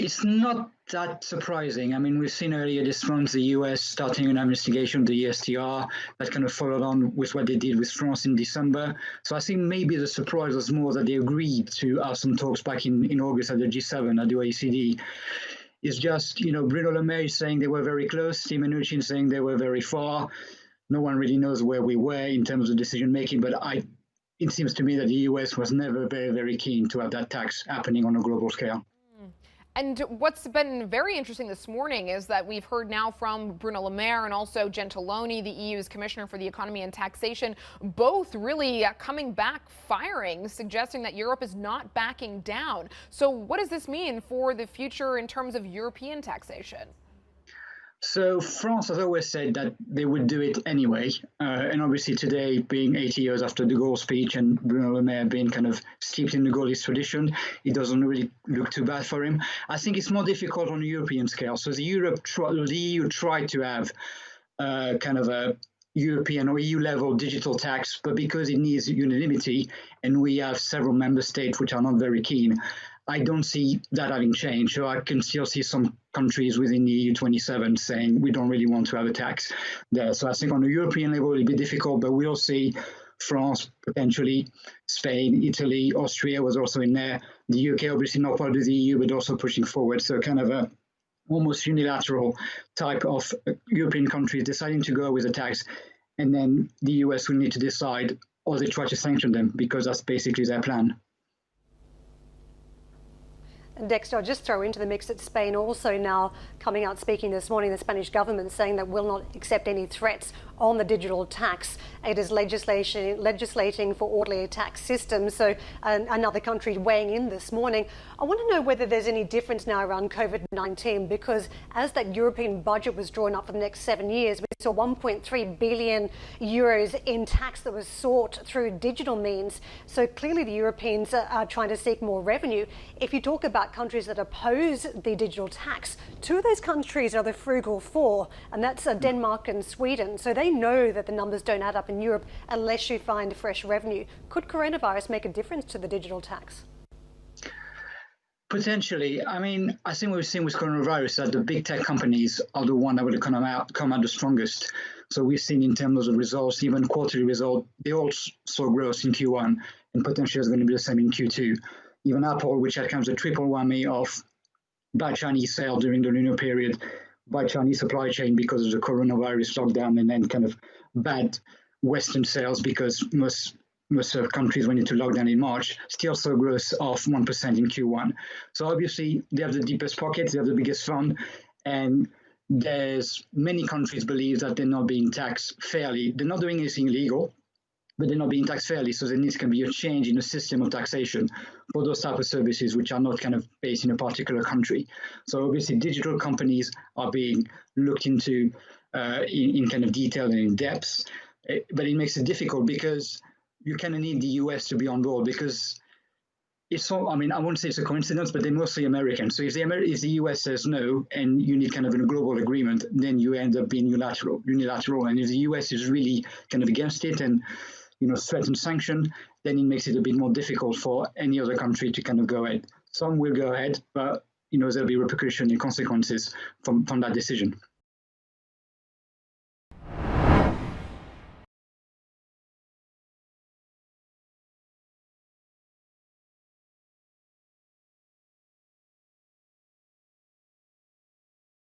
It's not that surprising. I mean, we've seen earlier this month the US starting an investigation of the ESTR that kind of followed on with what they did with France in December. So I think maybe the surprise was more that they agreed to have some talks back in August at the G7, at the OECD. It's just, Bruno Le Maire is saying they were very close, Steve Mnuchin saying they were very far. No one really knows where we were in terms of decision making, but it seems to me that the US was never very, very keen to have that tax happening on a global scale. And what's been very interesting this morning is that we've heard now from Bruno Le Maire and also Gentiloni, the EU's Commissioner for the Economy and Taxation, both really coming back firing, suggesting that Europe is not backing down. So what does this mean for the future in terms of European taxation? So France has always said that they would do it anyway. And obviously today, being 80 years after de Gaulle's speech and Bruno Le Maire being kind of steeped in the Gaullist tradition, it doesn't really look too bad for him. I think it's more difficult on a European scale. So the EU tried to have kind of a European or EU level digital tax, but because it needs unanimity and we have several member states which are not very keen, I don't see that having changed. So I can still see some countries within the EU 27 saying we don't really want to have a tax there. So I think on a European level, it'll be difficult, but we'll see France, potentially Spain, Italy, Austria was also in there. The UK, obviously not part of the EU, but also pushing forward. So kind of a almost unilateral type of European countries deciding to go with a tax. And then the US will need to decide, or they try to sanction them, because that's basically their plan. Dexter, I'll just throw into the mix that Spain also now coming out speaking this morning, the Spanish government saying that will not accept any threats on the digital tax. It is legislating for orderly tax systems. So another country weighing in this morning. I want to know whether there's any difference now around COVID-19, because as that European budget was drawn up for the next 7 years, we saw 1.3 billion euros in tax that was sought through digital means. So clearly the Europeans are trying to seek more revenue. If you talk about countries that oppose the digital tax, two of those countries are the frugal four, and that's Denmark and Sweden. So they know that the numbers don't add up in Europe unless you find fresh revenue. Could coronavirus make a difference to the digital tax? Potentially. I mean, I think we've seen with coronavirus that the big tech companies are the one that will come out the strongest. So we've seen in terms of the results, even quarterly result, they all saw growth in Q1, and potentially it's going to be the same in Q2. Even Apple, which had kind of a triple whammy of bad Chinese sales during the lunar period, bad Chinese supply chain because of the coronavirus lockdown, and then kind of bad Western sales because most countries went into lockdown in March, still saw growth of 1% in Q1. So obviously they have the deepest pockets, they have the biggest fund, and there's many countries believe that they're not being taxed fairly. They're not doing anything illegal, but they're not being taxed fairly. So there needs to be a change in the system of taxation for those type of services which are not kind of based in a particular country. So obviously digital companies are being looked into in kind of detail and in depth, but it makes it difficult because you kind of need the US to be on board, because it's so, I mean, I won't say it's a coincidence, but they're mostly American. So if the US says no and you need kind of a global agreement, then you end up being unilateral. And if the US is really kind of against it and threaten sanction, then it makes it a bit more difficult for any other country to kind of go ahead. Some will go ahead, but there'll be repercussions and consequences from that decision.